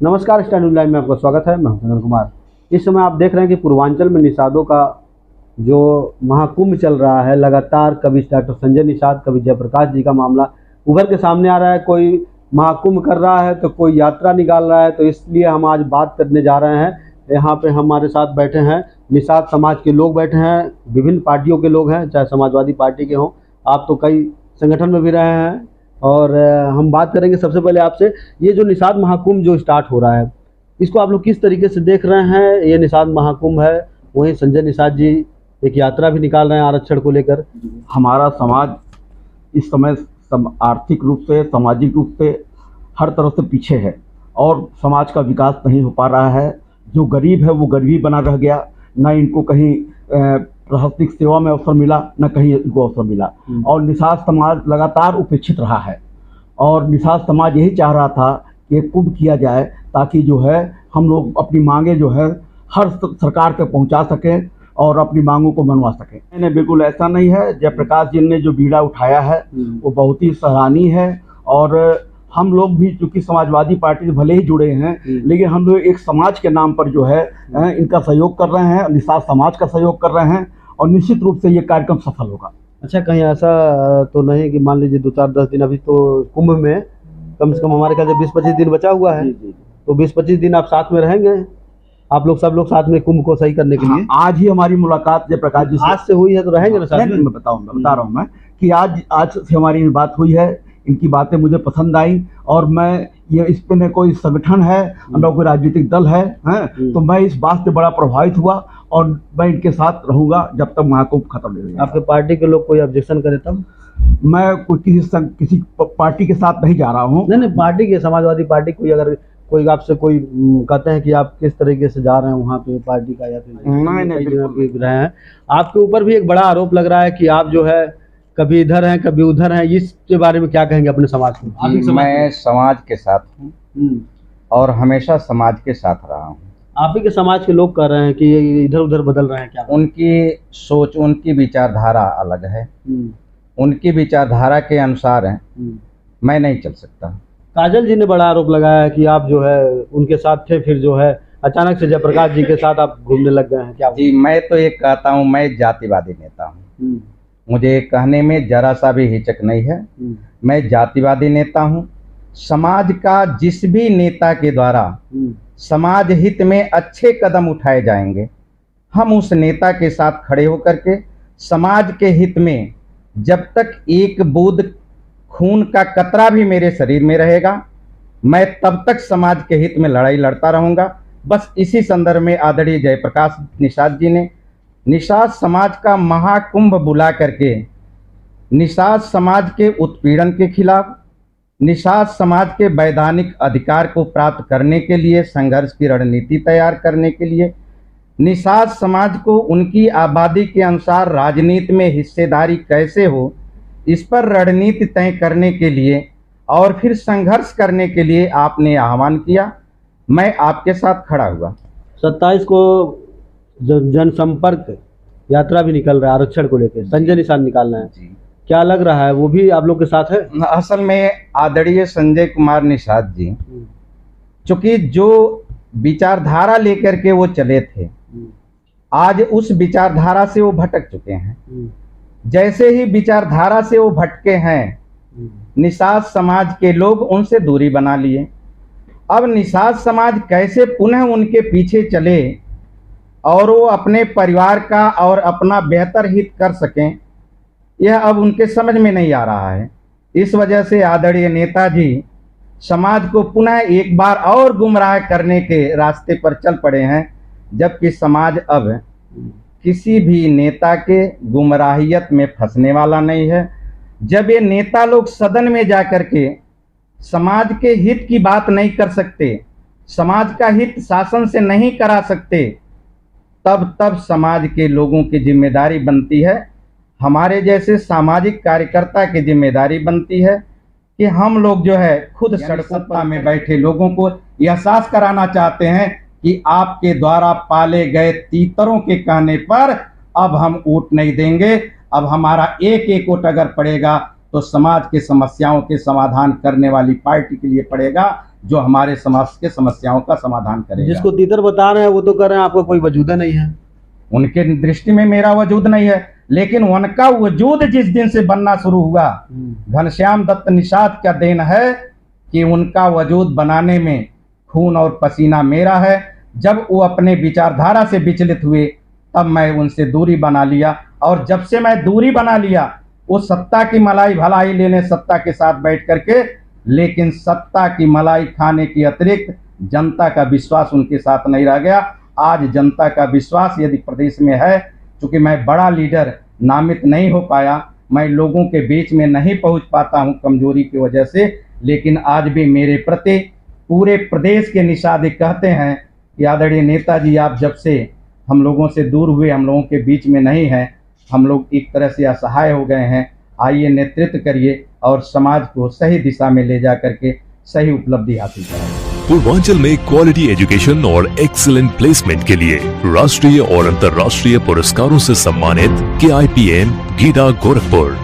नमस्कार, stand live में आपका स्वागत है। मैं हूं चंदन कुमार। इस समय आप देख रहे हैं कि पूर्वांचल में निषादों का जो महाकुंभ चल रहा है, लगातार कभी डॉक्टर संजय निषाद, कभी जयप्रकाश जी का मामला उभर के सामने आ रहा है। कोई महाकुंभ कर रहा है तो कोई यात्रा निकाल रहा है। तो इसलिए हम आज बात करने जा रहे हैं। यहाँ पे हमारे साथ बैठे हैं निषाद समाज के लोग बैठे हैं, विभिन्न पार्टियों के लोग हैं, चाहे समाजवादी पार्टी के हों। आप तो कई संगठन में भी रहे हैं और हम बात करेंगे सबसे पहले आपसे, ये जो निषाद महाकुंभ जो स्टार्ट हो रहा है, इसको आप लोग किस तरीके से देख रहे हैं? ये निषाद महाकुंभ है, वहीं संजय निषाद जी एक यात्रा भी निकाल रहे हैं आरक्षण को लेकर। हमारा समाज इस समय आर्थिक रूप से, सामाजिक रूप से हर तरह से पीछे है और समाज का विकास नहीं हो पा रहा है। जो गरीब है वो गरीबी बना रह गया, ना इनको कहीं प्रशासनिक सेवा में अवसर मिला, न कहीं इनको अवसर मिला। और निषाद समाज लगातार उपेक्षित रहा है और निषाद समाज यही चाह रहा था कि कुंभ किया जाए ताकि जो है हम लोग अपनी मांगे जो है हर सरकार तक पहुंचा सकें और अपनी मांगों को मनवा सकें। नहीं, बिल्कुल ऐसा नहीं है। जयप्रकाश जी ने जो बीड़ा उठाया है वो बहुत ही सराहनीय है और हम लोग भी चूँकि समाजवादी पार्टी से भले ही जुड़े हैं, लेकिन हम लोग एक समाज के नाम पर जो है इनका सहयोग कर रहे हैं, निषाद समाज का सहयोग कर रहे हैं और निश्चित रूप से ये कार्यक्रम सफल होगा। अच्छा, कहीं ऐसा तो नहीं कि मान लीजिए 2-4-10 दिन, अभी तो कुंभ में कम से कम हमारे ख्याल से 20-25 दिन बचा हुआ है, तो 20-25 दिन आप साथ में रहेंगे? आप लोग सब लोग साथ में कुंभ को सही करने के लिए? आज ही हमारी मुलाकात जयप्रकाश जी आज से हुई है, तो रहेंगे ना साथ में? मैं बता रहा हूँ मैं कि आज से हमारी बात हुई है। इनकी बातें मुझे पसंद आई और मैं ये इस पे न कोई संगठन है, न कोई राजनीतिक दल है, तो मैं इस बात से बड़ा प्रभावित हुआ और मैं इनके साथ रहूंगा जब तक महाकुंभ खत्म नहीं होगा। आपके पार्टी के लोग कोई ऑब्जेक्शन करे तब? मैं किसी पार्टी के साथ नहीं जा रहा हूँ। नहीं, पार्टी के, समाजवादी पार्टी कोई अगर कोई आपसे कोई कहते हैं कि आप किस तरीके से जा रहे हैं वहाँ पे पार्टी का, या फिर नहीं रहे हैं, आपके ऊपर भी एक बड़ा आरोप लग रहा है कि आप जो है कभी इधर हैं कभी उधर हैं, इसके बारे में क्या कहेंगे अपने समाज को? मैं समाज के साथ हूँ और हमेशा समाज के साथ रहा हूँ। आप ही के समाज के लोग कह रहे हैं कि ये इधर उधर बदल रहे हैं, क्या? उनकी सोच, उनकी विचारधारा अलग है, उनकी विचारधारा के अनुसार है, मैं नहीं चल सकता। काजल जी ने बड़ा आरोप लगाया है कि आप जो है उनके साथ थे, फिर जो है अचानक से जयप्रकाश जी के साथ आप घूमने लग गए हैं, क्या? जी, मैं तो ये कहता हूँ, मैं जातिवादी नेता हूँ। मुझे कहने में जरा सा भी हिचक नहीं है। मैं जातिवादी नेता हूँ। समाज का जिस भी नेता के द्वारा समाज हित में अच्छे कदम उठाए जाएंगे, हम उस नेता के साथ खड़े होकर के समाज के हित में, जब तक एक बूंद खून का कतरा भी मेरे शरीर में रहेगा, मैं तब तक समाज के हित में लड़ाई लड़ता रहूँगा। बस इसी संदर्भ में आदरणीय जयप्रकाश निषाद जी ने निषाद समाज का महाकुंभ बुला करके निषाद समाज के उत्पीड़न के खिलाफ, निषाद समाज के वैधानिक अधिकार को प्राप्त करने के लिए संघर्ष की रणनीति तैयार करने के लिए, निषाद समाज को उनकी आबादी के अनुसार राजनीति में हिस्सेदारी कैसे हो, इस पर रणनीति तय करने के लिए और फिर संघर्ष करने के लिए आपने आह्वान किया। मैं आपके साथ खड़ा हुआ। 27 को जनसंपर्क यात्रा भी निकल रहा है आरक्षण को लेकर, संजय निषाद निकालना है जी। क्या लग रहा है, वो भी आप लोग के साथ है? असल में आदरणीय संजय कुमार निषाद जी, चूंकि जो विचारधारा लेकर के वो चले थे, आज उस विचारधारा से वो भटक चुके हैं। जैसे ही विचारधारा से वो भटके हैं, निषाद समाज के लोग उनसे दूरी बना लिए। अब निषाद समाज कैसे पुनः उनके पीछे चले और वो अपने परिवार का और अपना बेहतर हित कर सकें, यह अब उनके समझ में नहीं आ रहा है। इस वजह से आदरणीय नेताजी समाज को पुनः एक बार और गुमराह करने के रास्ते पर चल पड़े हैं, जबकि समाज अब किसी भी नेता के गुमराहियत में फंसने वाला नहीं है। जब ये नेता लोग सदन में जा कर के समाज के हित की बात नहीं कर सकते, समाज का हित शासन से नहीं करा सकते, तब समाज के लोगों की जिम्मेदारी बनती है, हमारे जैसे सामाजिक कार्यकर्ता की जिम्मेदारी बनती है कि हम लोग जो है खुद सड़कों में बैठे लोगों को एहसास कराना चाहते हैं कि आपके द्वारा पाले गए तीतरों के कहने पर अब हम वोट नहीं देंगे। अब हमारा एक एक वोट अगर पड़ेगा तो समाज के समस्याओं के समाधान करने वाली पार्टी के लिए पड़ेगा, जो हमारे समाज के समस्याओं का समाधान करेगा। जिसको तीतर बता रहे हैं वो तो कह रहे हैं आपका कोई वजूद नहीं है। उनके दृष्टि में मेरा वजूद नहीं है, लेकिन उनका वजूद जिस दिन से बनना शुरू हुआ, घनश्याम दत्त निषाद का देन है कि उनका वजूद बनाने में खून और पसीना मेरा है। जब वो अपने विचारधारा से विचलित हुए तब मैं उनसे दूरी बना लिया, और जब से मैं दूरी बना लिया वो सत्ता की मलाई भलाई ले लें सत्ता के साथ बैठ करके, लेकिन सत्ता की मलाई खाने के अतिरिक्त जनता का विश्वास उनके साथ नहीं रह गया। आज जनता का विश्वास यदि प्रदेश में है, चूँकि मैं बड़ा लीडर नामित नहीं हो पाया, मैं लोगों के बीच में नहीं पहुंच पाता हूं कमजोरी की वजह से, लेकिन आज भी मेरे प्रति पूरे प्रदेश के निषाद कहते हैं कि आदरणीय नेताजी आप जब से हम लोगों से दूर हुए, हम लोगों के बीच में नहीं हैं, हम लोग एक तरह से असहाय हो गए हैं। आइए नेतृत्व करिए और समाज को सही दिशा में ले जा करके सही उपलब्धि हासिल करें। पूर्वांचल में क्वालिटी एजुकेशन और एक्सीलेंट प्लेसमेंट के लिए राष्ट्रीय और अंतर्राष्ट्रीय पुरस्कारों से सम्मानित KIPM गीडा गोरखपुर।